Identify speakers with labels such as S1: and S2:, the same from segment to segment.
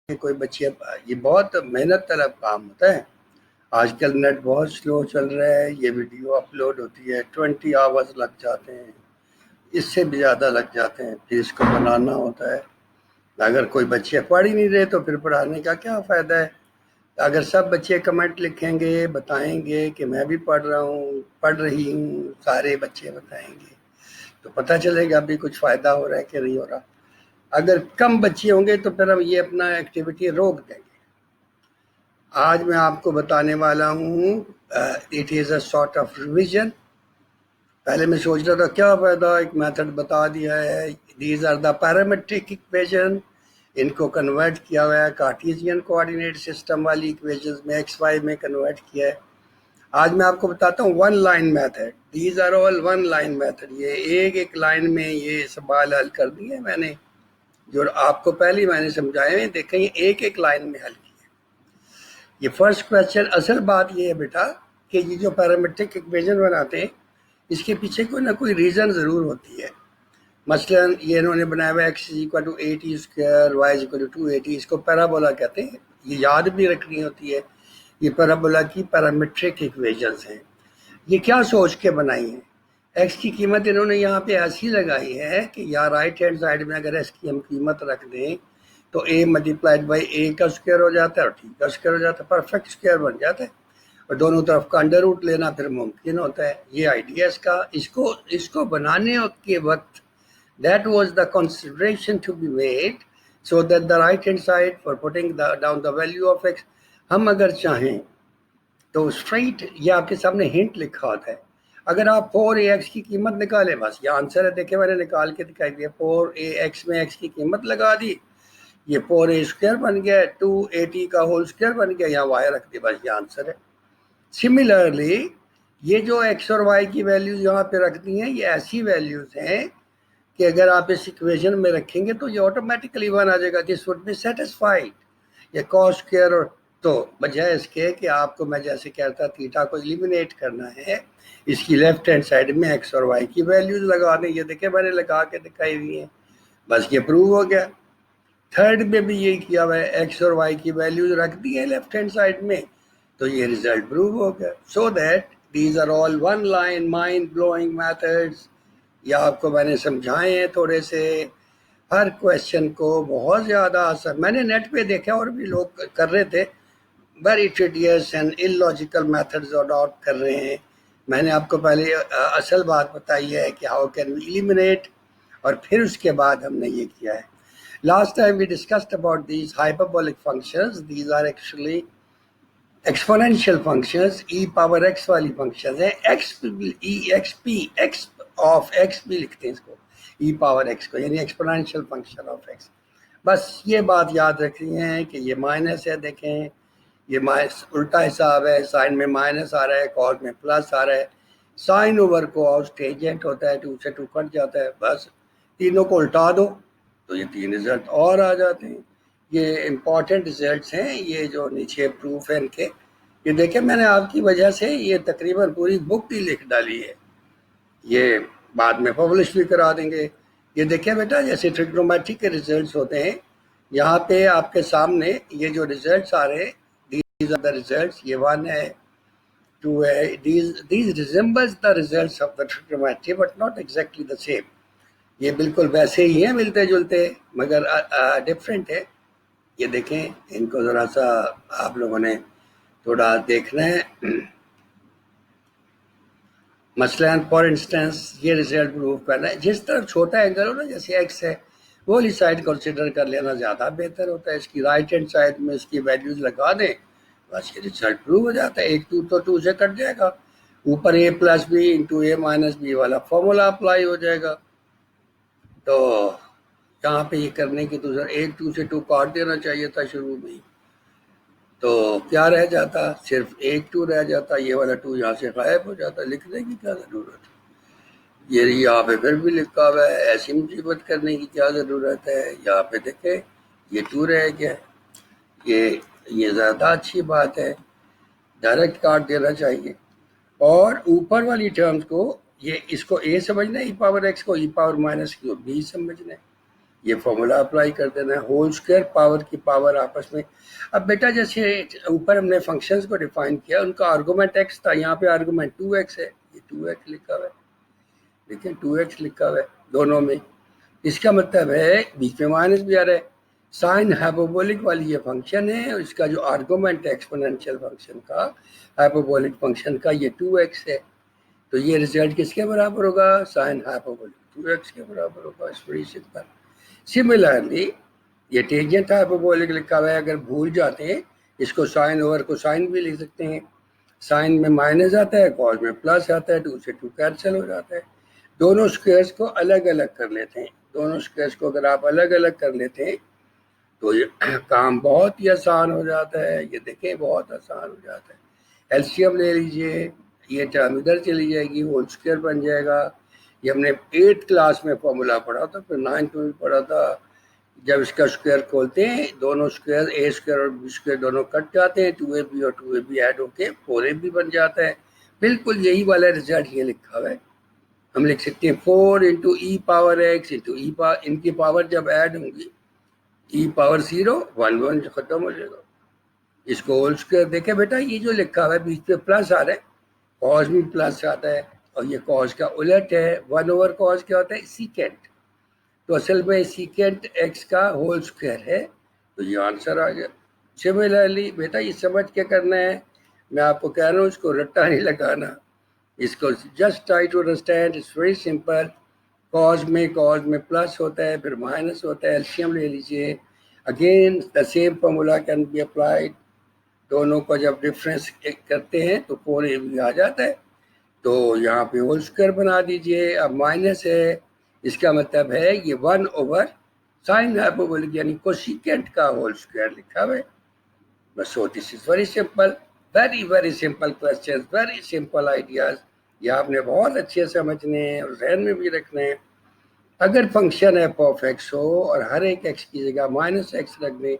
S1: कोई बच्चे, ये बहुत मेहनत तलब काम होता है। आजकल नेट बहुत स्लो चल रहा है, ये वीडियो अपलोड होती है 20 आवर्स लग जाते हैं, इससे भी ज़्यादा लग जाते हैं। फिर इसको बनाना होता है। अगर कोई बच्चे पढ़ ही नहीं रहे तो फिर पढ़ाने का क्या फ़ायदा है। अगर सब बच्चे कमेंट लिखेंगे, बताएंगे कि मैं भी पढ़ रहा हूँ, पढ़ रही हूँ, सारे बच्चे बताएंगे तो पता चलेगा भी कुछ फ़ायदा हो रहा है कि नहीं हो रहा। अगर कम बच्चे होंगे तो फिर हम ये अपना एक्टिविटी रोक देंगे। आज मैं आपको बताने वाला हूँ, it is a sort of revision. पहले मैं सोच रहा था क्या फ़ायदा, एक मेथड बता दिया है। These are the parametric equation, इनको कन्वर्ट किया हुआ है कार्टेशियन कोऑर्डिनेट सिस्टम वाली इक्वेशंस में, एक्स वाई में कन्वर्ट किया है। आज मैं आपको बताता हूँ one line method. These are all one line method. ये एक एक लाइन में ये सवाल हल कर दिए मैंने, जो आपको पहले मैंने समझाए हैं। देखें ये एक एक लाइन में हल किया। ये फर्स्ट क्वेश्चन, असल बात ये है बेटा कि ये जो पैरामेट्रिक इक्वेशन बनाते हैं इसके पीछे कोई ना कोई रीज़न ज़रूर होती है। मसलन ये इन्होंने बनाया हुआ x is equal to 80 square, y is equal to 280, इसको पैराबोला कहते हैं। ये याद भी रखनी होती है। ये पैराबोला की पैरामेट्रिक इक्वेशंस हैं। ये क्या सोच के बनाई हैं? एक्स की कीमत इन्होंने यहाँ पे ऐसी लगाई है कि या राइट हैंड साइड में अगर एक्स की हम कीमत रख दें तो a मल्टीप्लाइड बाई ए का स्क्वायर हो जाता है और टी का स्क्वायर हो जाता है, परफेक्ट स्क्वायर बन जाता है। और दोनों तरफ का अंडर रूट लेना फिर मुमकिन होता है। ये आइडिया इसका। इसको बनाने के वक्त that was the consideration to be made, so that the right hand side for putting down the value of x, हम अगर चाहें तो स्ट्रेट, ये आपके सामने हिंट लिखा होता है। अगर आप 4ax की कीमत निकालें, बस ये आंसर है। देखिए मैंने निकाल के दिखाई दिया। 4ax में x की कीमत लगा दी, ये 4a स्क्वायर बन गया, 280 का होल स्क्वायर बन गया, यहाँ y रख दिया, बस ये आंसर है। सिमिलरली ये जो x और y की वैल्यूज यहाँ पे रख दी हैं, ये ऐसी वैल्यूज हैं कि अगर आप इस इक्वेशन में रखेंगे तो ये ऑटोमेटिकली 1 आ जाएगा। This would be satisfied. ये कॉस स्क्वायर, और तो बजाय इसके कि आपको मैं जैसे कहता थीटा को एलिमिनेट करना है, इसकी लेफ्ट हैंड साइड में x और y की वैल्यूज लगा दें। ये देखे मैंने लगा के दिखाई हुई है, बस ये प्रूव हो गया। थर्ड में भी यही किया हुआ है, एक्स और वाई की वैल्यूज रख दी है लेफ्ट हैंड साइड में, तो ये रिजल्ट प्रूव हो गया। So that these are all one line mind blowing methods. ये आपको मैंने समझाए हैं थोड़े से। हर क्वेश्चन को बहुत ज़्यादा आसान, मैंने नेट पे देखा और भी लोग कर रहे थे, very tedious and illogical methods adopt कर रहे हैं। मैंने आपको पहले असल बात बताई है कि हाउ कैन वी एलिमिनेट, और फिर उसके बाद हमने ये किया है। Last time we discussed about these hyperbolic functions. These are actually exponential functions, e power x वाली functions हैं। x of x भी लिखते हैं इसको, e power x को, यानी exponential function of x। बस ये बात याद रखनी है कि ये माइनस है। देखें ये माइनस उल्टा हिसाब है, साइन में माइनस आ रहा है, कॉस में प्लस आ रहा है। साइन ओवर कॉस टेंजेंट होता है, 2 से 2 कट जाता है, बस तीनों को उल्टा दो तो ये 3 रिजल्ट और आ जाते हैं। ये इम्पॉर्टेंट रिजल्ट्स हैं, ये जो नीचे प्रूफ है इनके। ये देखें मैंने आपकी वजह से ये तकरीबन पूरी बुक ही लिख डाली है, ये बाद में पब्लिश भी करा देंगे। ये देखें बेटा, जैसे ट्रिग्नोमेट्री के रिजल्ट्स होते हैं, यहाँ पे आपके सामने ये जो रिजल्ट्स आ रहे हैं, दीज आर द रिजल्ट्स। ये 1 है, 2 है। These resembles the results of the trigonometry but not exactly the same. ये बिल्कुल वैसे ही हैं, मिलते जुलते, मगर डिफरेंट है। ये देखें, इनको ज़रा सा आप लोगों ने थोड़ा देखना है। मसलन फॉर इंस्टेंस ये रिजल्ट प्रूव करना है, जिस तरफ छोटा एंगल हो ना, जैसे एक्स है, वो वाली साइड कंसिडर कर लेना ज़्यादा बेहतर होता है। इसकी राइट हैंड साइड में इसकी वैल्यूज़ लगा दें, बस ये रिजल्ट प्रूव हो जाता है। 1 2 तो 2 से कट जाएगा, ऊपर a plus B into A minus B वाला फॉर्मूला अप्लाई हो जाएगा। तो यहाँ पे ये करने की तो सर 1 2 से 2 काट देना चाहिए था शुरू में ही, तो क्या रह जाता, सिर्फ 1 2 रह जाता, ये वाला 2 यहाँ से गायब हो जाता। लिखने की क्या ज़रूरत है, ये यहाँ पे फिर भी लिखा हुआ है। ऐसी मुसीबत करने की क्या ज़रूरत है। यहाँ पे देखें ये 2 रह गया, ये ज़्यादा अच्छी बात है, डायरेक्ट काट देना चाहिए। और ऊपर वाली टर्म्स को, ये इसको a समझना है, e पावर x को e पावर माइनस को b समझना है। ये फॉर्मूला अप्लाई कर देना है, होल स्क्वायर पावर की पावर आपस में। अब बेटा जैसे ऊपर हमने फंक्शंस को डिफाइन किया, उनका आर्गूमेंट एक्स था, यहाँ पे आर्गूमेंट 2x है, ये 2x लिखा हुआ है, देखिए 2x लिखा हुआ है दोनों में। इसका मतलब है बीच में माइनस भी आ रहा है। साइन हाइपोबोलिक वाली ये फंक्शन है और इसका जो आर्गूमेंट है एक्सपोनेंशियल फंक्शन का, हाइपोबोलिक फंक्शन का, ये 2x है। तो ये रिजल्ट किसके बराबर होगा? साइन हाइपोबोलिक 2x के बराबर होगा। It's very simple. सिमिलरली ये टेंजेंट हाइपोबोलिक लिखा हुआ है, अगर भूल जाते हैं इसको साइन ओवर को साइन भी लिख सकते हैं। साइन में माइनस आता है, कॉस में प्लस आता है, 2 से 2 कैंसिल हो जाता है। दोनों स्क्वायर्स को अलग अलग कर लेते हैं। दोनों स्क्वायर्स को अगर आप अलग अलग कर लेते हैं तो ये काम बहुत ही आसान हो जाता है। ये देखें बहुत आसान हो जाता है। एलसीएम ले लीजिए, ये टर्म इधर चली जाएगी, होल स्क्वायर बन जाएगा। ये हमने 8th क्लास में फॉर्मूला पढ़ा था, फिर 9th में भी पढ़ा था। जब इसका स्क्वायर खोलते हैं, दोनों स्क्वायर ए स्क्वायर और बी स्क्वायर दोनों कट जाते हैं, 2ab और 2ab ऐड होके 4ab बन जाता है। बिल्कुल यही वाला रिजल्ट ये लिखा हुआ है। हम लिख सकते हैं 4 इंटू ई पावर एक्स इंटू ई पावर, इनकी पावर जब ऐड होंगी ई पावर 0 1 1 खत्म हो जाएगा। इसको होल स्क्वायर देखे बेटा, ये जो लिखा हुआ है बीच पे प्लस आ रहा है, कॉस में प्लस आता है, और ये कॉस का उलट है। 1 ओवर कॉस क्या होता है? सीकेंट। तो असल में सीकेंट एक्स का होल स्क्वायर है, तो ये आंसर आ गया। सिमिलरली बेटा ये समझ के करना है, मैं आपको कह रहा हूँ इसको रट्टा नहीं लगाना, इसको just try to understand. It's very simple. Cos में प्लस होता है, फिर माइनस होता है, एलसीएम ले लीजिए। Again the same formula can be applied. दोनों को जब डिफरेंस करते हैं तो 4ab आ जाता है। तो यहाँ पे होल स्क्वायर बना दीजिए। अब माइनस है, इसका मतलब है ये 1 ओवर साइन हाइपोबोलिक यानी कोसिकेंट का होल स्क्वायर लिखा हुआ है बस। So this is very simple, very very simple question, very simple ideas. ये आपने बहुत अच्छे समझने हैं और जहन में भी रखने हैं। अगर फंक्शन एफ ऑफ एक्स हो और हर एक एक्स की जगह माइनस एक्स रख दें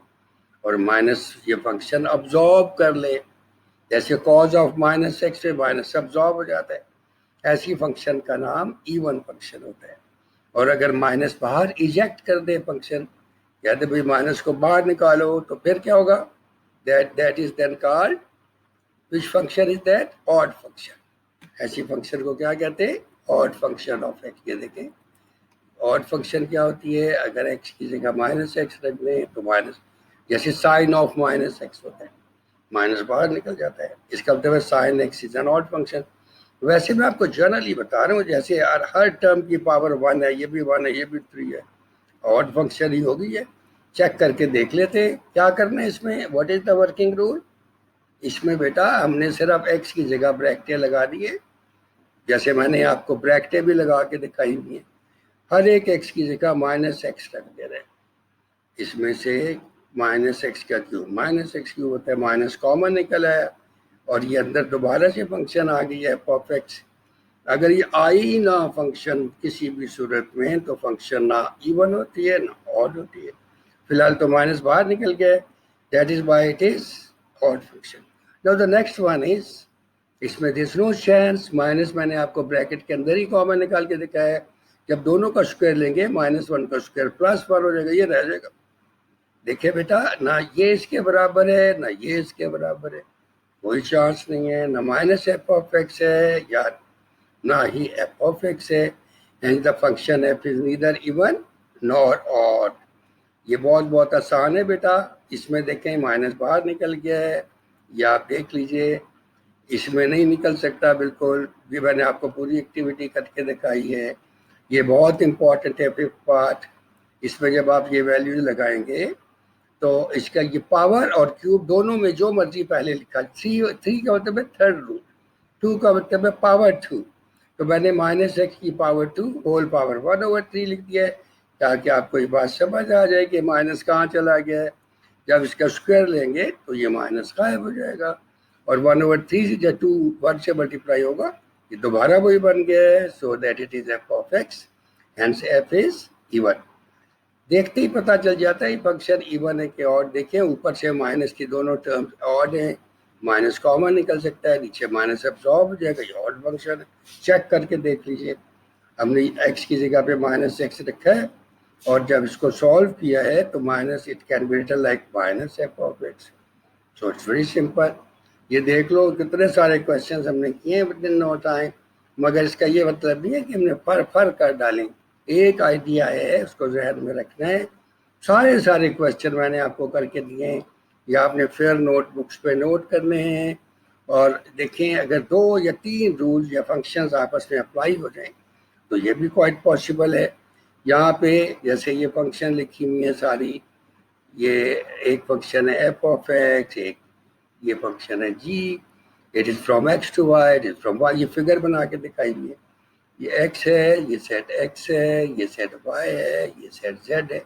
S1: और माइनस ये फंक्शन अब्जॉर्ब कर ले, जैसे कॉज ऑफ माइनस एक्स से माइनस अब्जॉर्ब हो जाता है, ऐसी फंक्शन का नाम इवन फंक्शन होता है। और अगर माइनस बाहर इजेक्ट कर दे फंक्शन, कहते भाई माइनस को बाहर निकालो, तो फिर क्या होगा? That is then called, which function is that? Odd function. ऐसी फंक्शन को क्या कहते हैं? Odd function of x. ये देखें ऑड फंक्शन क्या होती है? अगर एक्स की जगह माइनस एक्स रख दें तो माइनस, जैसे साइन ऑफ माइनस एक्स होता है, माइनस बाहर निकल जाता है, इसका मतलब है sine x is an odd function. वैसे मैं आपको जनरली बता रहा हूँ, जैसे हर टर्म की पावर 1 है, ये भी 1 है, ये भी 3 है, ऑड फंक्शन ही होगी ये। चेक करके देख लेते हैं क्या करना है इसमें। What is the working rule? इसमें बेटा हमने सिर्फ एक्स की जगह ब्रैकेटें लगा दी है, जैसे मैंने आपको ब्रैकेटें भी लगा के दिखाई हुई हैं। हर एक एक्स की जगह माइनस एक्स रख दे रहे हैं। इसमें से माइनस एक्स का क्यूब, माइनस एक्स क्यूब होता है, माइनस कॉमन निकल आया और ये अंदर दोबारा से फंक्शन आ गई है एफ ऑफ एक्स। अगर ये आई ही ना फंक्शन किसी भी सूरत में, तो फंक्शन ना इवन होती है ना ऑड होती है। फिलहाल तो माइनस बाहर निकल गया, that is why it is odd function. Now the next one is, इसमें दिस नो चांस, माइनस मैंने आपको ब्रैकेट के अंदर ही कॉमन निकाल के दिखाया है। जब दोनों का स्क्वायर लेंगे, -1 का स्क्वायर +1 हो जाएगा, ये रह जाएगा। देखिए बेटा, ना ये इसके बराबर है ना ये इसके बराबर है, कोई चांस नहीं है। ना माइनस एफ ऑफ एक्स है या ना ही एफ ऑफ एक्स है, and the function F is neither even nor odd. ये बहुत बहुत आसान है बेटा। इसमें देखें माइनस बाहर निकल गया है, या आप देख लीजिए इसमें नहीं निकल सकता बिल्कुल। ये मैंने आपको पूरी एक्टिविटी करके दिखाई है। ये बहुत इंपॉर्टेंट है फिफ्थ पार्ट। इसमें जब आप ये वैल्यूज लगाएंगे तो इसका ये पावर और क्यूब दोनों में जो मर्जी पहले लिखा, थ्री का मतलब है थर्ड रूट, 2 का मतलब है पावर 2। तो मैंने -x की पावर 2 होल पावर 1/3 लिख दिया है, ताकि आपको ये बात समझ आ जाए कि माइनस कहाँ चला गया है। जब इसका स्क्वायर लेंगे तो ये माइनस गायब हो जाएगा, और 1/3 से जब 2 1 से मल्टीप्लाई होगा, ये दोबारा वही बन गया है। So that it is F of x, hence F is even. देखते ही पता चल जाता है फंक्शन इवन है कि ऑड। देखें ऊपर से माइनस की दोनों टर्म्स ऑड हैं, माइनस कॉमन निकल सकता है, नीचे माइनस अब्सॉर्ब हो जाएगा, ये ऑड फंक्शन है। चेक करके देख लीजिए, हमने एक्स की जगह पे -x रखा है और जब इसको सॉल्व किया है तो minus it can be written like minus f of x. So it's very simple. ये देख लो कितने सारे क्वेश्चंस हमने किए हैं विद इन नो टाइम, मगर इसका ये मतलब नहीं है कि हमने फर कर डालें। एक आइडिया है, उसको जहन में रखना है। सारे सारे क्वेश्चन मैंने आपको करके दिए हैं, या आपने फेयर नोटबुक्स पे नोट करने हैं। और देखें, अगर 2 या 3 रूल्स या फंक्शंस आपस में अप्लाई हो जाएं तो ये भी क्वाइट पॉसिबल है। यहाँ पे जैसे ये फंक्शन लिखी हुई है सारी, ये एक फंक्शन है एफ ऑफ एक्स, एक ये फंक्शन है जी, it is from x to y, it is from y. ये फिगर बना के दिखाई हुई है। ये एक्स है, ये सेट एक्स है, ये सेट वाई है, ये सेट जेड है।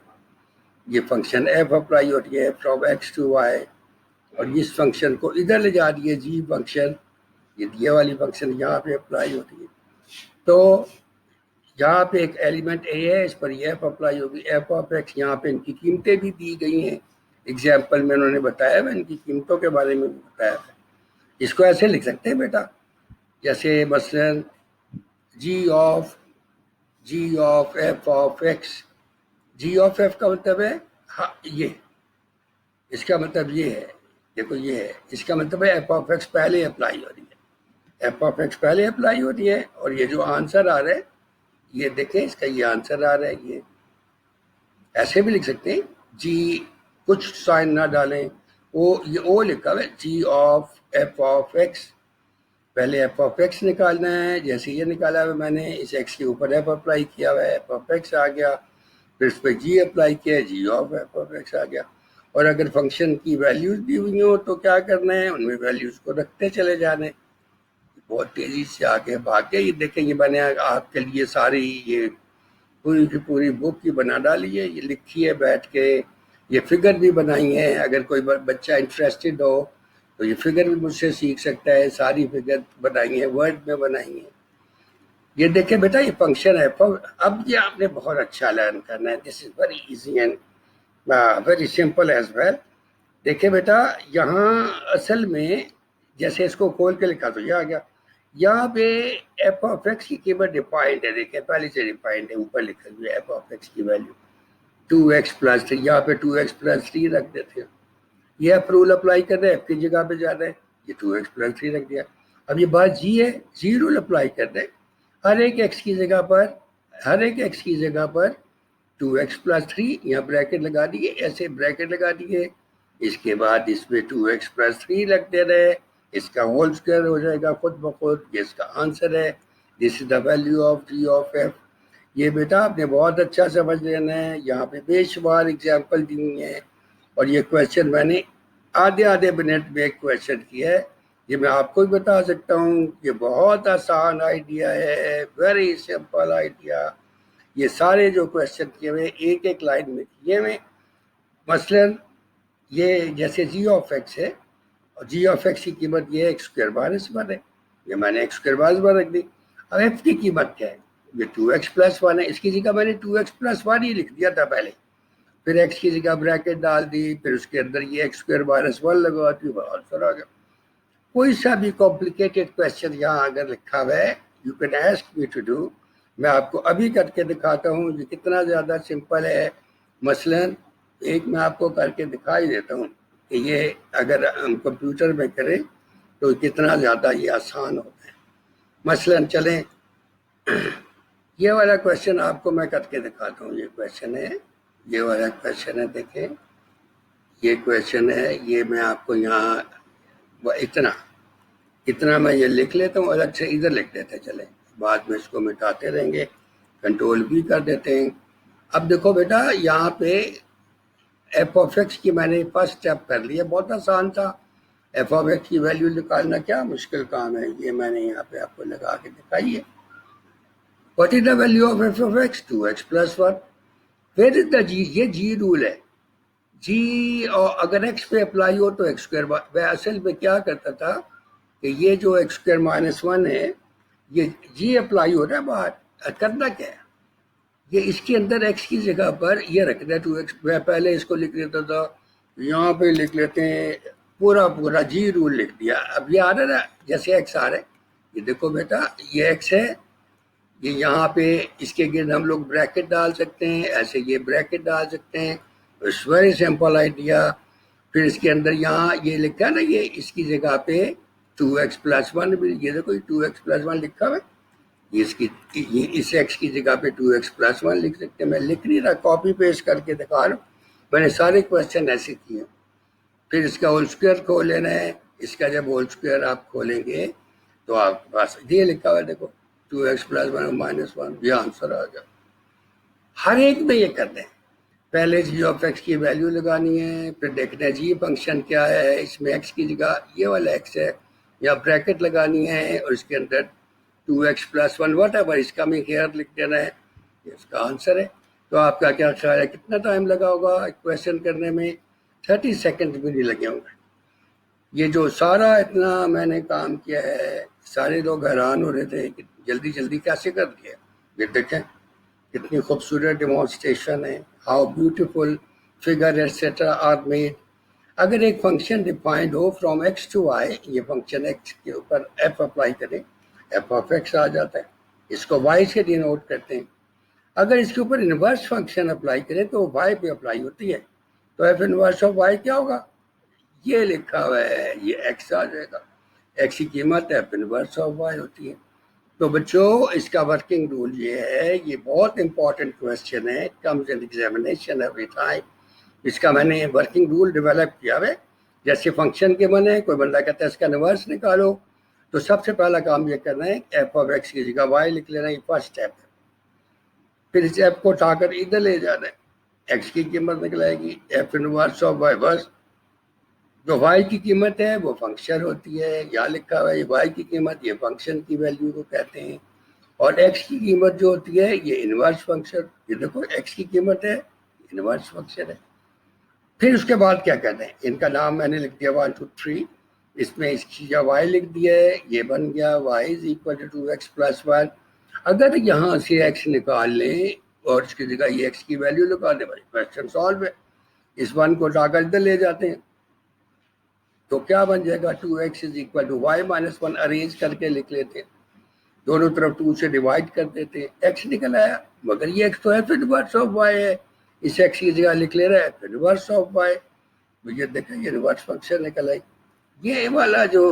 S1: ये फंक्शन एफ अप्लाई होती है फ्रॉम एक्स टू वाई, और इस फंक्शन को इधर ले जा रही है जी फंक्शन, ये वाली फंक्शन यहाँ पे अप्लाई होती है। तो यहाँ पे एक एलिमेंट ए है, इस पर ये एफ अप्लाई होगी, एफ ऑफ एक्स। यहाँ पे इनकी कीमतें भी दी गई हैं, एग्जाम्पल में उन्होंने बताया, मैं इनकी कीमतों के बारे में भी बताया था। इसको ऐसे लिख सकते हैं बेटा, जैसे मसलन g of f of x. G of f का मतलब है, हाँ ये, इसका मतलब ये है, देखो ये है, इसका मतलब है एफ ऑफ एक्स पहले अप्लाई हो रही है, एफ ऑफ एक्स पहले अप्लाई होती है। और ये जो आंसर आ रहा है, ये देखें, इसका ये आंसर आ रहा है। ये ऐसे भी लिख सकते हैं, जी कुछ साइन ना डालें, ये ओ लिखा हुआ है, जी ऑफ एफ ऑफ एक्स। पहले एफ ऑफ एक्स निकालना है, जैसे ये निकाला हुआ मैंने, इस एक्स के ऊपर एफ अप्लाई किया हुआ है, एफ ऑफ एक्स आ गया। फिर इस पर जी अप्लाई किया है, जी ऑफ एफ ऑफ एक्स आ गया। और अगर फंक्शन की वैल्यूज दी हुई हो तो क्या करना है, उनमें वैल्यूज को रखते चले जाने। बहुत तेजी से आगे भागे। ये देखें, ये मैंने आपके लिए सारी ये पूरी की पूरी बुक ही बना डाली है, ये लिखी है बैठ के। ये फिगर भी बनाई है, अगर कोई बच्चा इंटरेस्टेड हो तो ये फिगर भी मुझसे सीख सकता है। सारी फिगर बनाई है, वर्ड में बनाई है। ये देखें बेटा, ये फंक्शन है। अब ये आपने बहुत अच्छा लर्न करना है। This is very easy and very simple as well. देखिए बेटा, यहाँ असल में जैसे इसको खोल के लिखा तो ये आ गया। यहाँ पे एफ ऑफ एक्स की कीमत डिफाइंड है, देखिए पहले से डिफाइंड है, ऊपर लिखा हुआ है एफ ऑफ एक्स की वैल्यू 2x प्लस 3। यहाँ पे 2x प्लस 3 रख देते हैं। ये एफ रूल अप्लाई कर रहे हैं, एफ की जगह पे जा रहे हैं, ये 2x प्लस 3 रख दिया। अब ये बात जी है, जी रूल अप्लाई कर रहे हैं, हर एक एक्स की जगह पर 2x प्लस 3, यहाँ ब्रैकेट लगा दिए, ऐसे ब्रैकेट लगा दिए। इसके बाद इसमें 2x प्लस 3 रख दे रहे, इसका होल स्क्वायर हो जाएगा खुद ब खुद। ये इसका आंसर है। This is the value of G of F. ये बेटा आपने बहुत अच्छा समझ लेना है। यहाँ पे बेशुमार एग्जाम्पल दी हुई हैं, और ये क्वेश्चन मैंने आधे आधे मिनट में एक क्वेश्चन किया है। ये मैं आपको भी बता सकता हूँ, ये बहुत आसान आइडिया है, वेरी सिंपल आइडिया। ये सारे जो क्वेश्चन किए हुए एक एक लाइन में किए हुए। मसलन ये जैसे जी ऑफ एक्स है, और जी ऑफ एक्स की कीमत ये एक्स स्क्वायर माइनस 1 है, ये मैंने एक्स स्क्वायर माइनस 1 रख दी। अब एफ की कीमत क्या है, ये 2x प्लस 1 है, इसकी जगह मैंने 2x प्लस 1 ही लिख दिया था पहले, फिर एक्स की जगह ब्रैकेट डाल दी, फिर उसके अंदर ये एक्स स्क्वायर माइनस 1 लगा दी, आंसर आ गया। कोई सा भी कॉम्प्लिकेटेड क्वेश्चन यहाँ अगर लिखा हुआ है, you can ask me to do, मैं आपको अभी करके दिखाता हूँ ये कितना ज़्यादा सिंपल है। मसलन एक मैं आपको करके दिखाई देता हूँ कि ये अगर हम कंप्यूटर में करें तो कितना ज़्यादा ये आसान होता है। मसलन चलें, ये वाला क्वेश्चन आपको मैं करके दिखाता हूँ। ये क्वेश्चन है, ये वाला क्वेश्चन है, देखें ये क्वेश्चन है। ये मैं आपको यहाँ इतना मैं ये लिख लेता हूँ, अलग से इधर लिख देते चले, बाद में इसको मिटाते रहेंगे, कंट्रोल भी कर देते हैं। अब देखो बेटा, यहाँ पे एफ ऑफ एक्स की मैंने फर्स्ट स्टेप कर लिया, बहुत आसान था। एफ ऑफ एक्स की वैल्यू निकालना क्या मुश्किल काम है, ये मैंने यहाँ पे आपको लगा के दिखाई है। What is the value of f of x, 2x plus 1। Where is the g, ये जी रूल है। जी और अगर एक्स पे अप्लाई हो तो एक्स स्क्वायर, वह असल में क्या करता था कि ये जो एक्स स्क्वायर माइनस 1 है, ये जी अप्लाई हो रहा है बाहर, करना क्या है, ये इसके अंदर एक्स की जगह पर ये रख दिया 2x। मैं पहले इसको लिख लेता था, यहाँ पे लिख लेते हैं पूरा जी रूल लिख दिया। अब ये आ रहा है ना, जैसे एक्स आ रहा है, ये देखो बेटा ये एक्स है, ये यहाँ पे इसके गिर्द हम लोग ब्रैकेट डाल सकते हैं, ऐसे ये ब्रैकेट डाल सकते हैं। It's very simple idea. फिर इसके अंदर यहाँ ये लिखा है ना, ये इसकी जगह पे 2x+1 भी, ये देखो 2x+1 लिखा हुआ है। इसकी ये इस x की जगह पे 2x+1 लिख सकते हैं। मैं लिख नहीं रहा, कॉपी पेस्ट करके दिखा रहा हूँ। मैंने सारे क्वेश्चन ऐसे किए। फिर इसका होल स्क्वायर खोल लेना है। इसका जब होल स्क्वायर आप खोलेंगे तो आप पास ये लिखा हुआ है, देखो 2x+1 - 1, ये आंसर आ गया। हर एक में ये करते हैं। पहले g(x) की वैल्यू लगानी है, फिर देखना है जी फंक्शन क्या है, इसमें x की जगह ये वाला x है, या ब्रैकेट लगानी है और इसके अंदर 2x+1 whatever is coming here लिख देना है। ये इसका आंसर है। तो आपका क्या ख्याल है कितना टाइम लगा होगा क्वेश्चन करने में? 30 सेकंड भी नहीं लगे होंगे। ये जो सारा इतना मैंने काम किया है, सारे लोग हैरान हो रहे थे कि जल्दी जल्दी कैसे कर दिया। ये देखें कितनी खूबसूरत डेमोन्स्ट्रेशन है, how beautiful figure etcetera are made. अगर एक फंक्शन डिफाइंड हो फ्रॉम x to y, ये फंक्शन x के ऊपर f अप्लाई करें, f of x आ जाता है। इसको y से डिनोट करते हैं। अगर इसके ऊपर इनवर्स फंक्शन अप्लाई करें तो y पे अप्लाई होती है। तो f इनवर्स ऑफ y क्या होगा? ये लिखा हुआ है, ये x आ जाएगा। x की कीमत f इनवर्स ऑफ y होती है। तो बच्चों इसका वर्किंग रूल ये है, ये बहुत इंपॉर्टेंट क्वेश्चन है, comes in examination every time. इसका मैंने वर्किंग रूल डेवलप किया है। जैसे फंक्शन के बने, कोई बंदा कहता है इसका इनवर्स निकालो, तो सबसे पहला काम ये करना है f of x की जगह y लिख लेना, ये फर्स्ट स्टेप है। फिर इस f को उठाकर इधर ले जाना है, x की कीमत निकलाएगी f इनवर्स ऑफ y, बस। जो y की कीमत है वो फंक्शन होती है, यहाँ लिखा हुआ है y की कीमत, ये फंक्शन की वैल्यू को कहते हैं। और x की कीमत जो होती है ये इनवर्स फंक्शन, ये देखो x की कीमत है, इनवर्स फंक्शन है। फिर उसके बाद क्या कहते हैं, इनका नाम मैंने लिख दिया 1 2 3। इसमें इसकी जगह y लिख दिया है, ये बन गया y = 2x+1। अगर यहाँ से x निकाल लें और इसकी जगह ये x की वैल्यू लगा दें, भाई क्वेश्चन सॉल्व है। इस 1 को उठाकर इधर ले जाते हैं तो क्या बन जाएगा, 2x = y - 1 अरेंज करके लिख लेते हैं। दोनों तरफ 2 से डिवाइड कर देते हैं, x निकल आया। मगर ये x तो f इनवर्स ऑफ y है, इस x की जगह लिख ले रहा है f इनवर्स ऑफ y। ये देखें ये इनवर्स फंक्शन निकल आई। ये वाला जो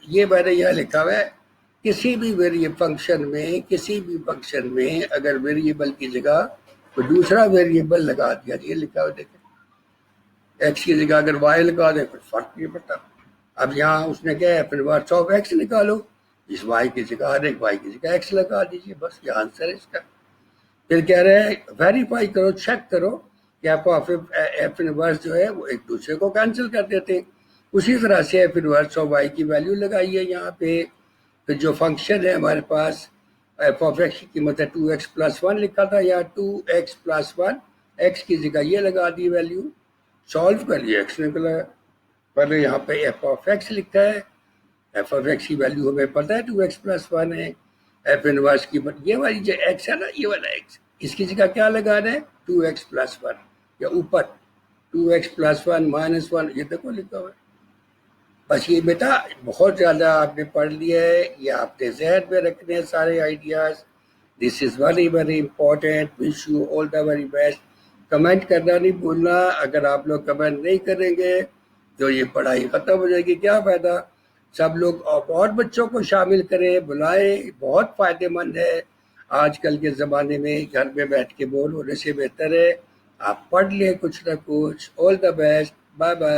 S1: ये मैंने यहाँ लिखा हुआ है, किसी भी वेरिएबल फंक्शन में अगर वेरिएबल की जगह तो दूसरा वेरिएबल लगा दिया, ये लिखा हुआ देखें। x की जगह अगर y लगा दे कुछ फर्क नहीं पड़ता। अब यहाँ उसने क्या है, f इनवर्स ऑफ x निकालो, इस y की जगह हर एक y की जगह x लगा दीजिए, बस ये आंसर है इसका। फिर कह रहे हैं वेरीफाई करो, चेक करो कि f इनवर्स जो है वो एक दूसरे को कैंसिल कर देते हैं। उसी तरह से f इनवर्स ऑफ y की वैल्यू लगाई है यहाँ पे। फिर जो फंक्शन है हमारे पास f of x की कीमत है 2x+1 लिखा था, या 2x+1 x की जगह ये लगा दी वैल्यू, सॉल्व कर लिया, x निकला। पहले यहाँ पे f of x लिखा है, f of x की वैल्यू हमें पता है 2x+1 है। f इनवर्स की ये वाली जो x है ना, ये वाला x, इसकी जगह क्या लगाना है 2x+1, या ऊपर 2x+1 - 1, ये देखो लिखा हुआ है। बस ये बेटा बहुत ज़्यादा आपने पढ़ लिया है, ये आपने जहन में रखने हैं सारे ideas. This is very very important. Wish you all the very best. Comment करना नहीं भूलना। अगर आप लोग कमेंट नहीं करेंगे तो ये पढ़ाई ख़त्म हो जाएगी, क्या फ़ायदा। सब लोग और बच्चों को शामिल करें, बुलाएं, बहुत फ़ायदेमंद है। आजकल के ज़माने में घर में बैठ के बोर होने से बेहतर है आप पढ़ लें कुछ ना कुछ। All the best, bye bye.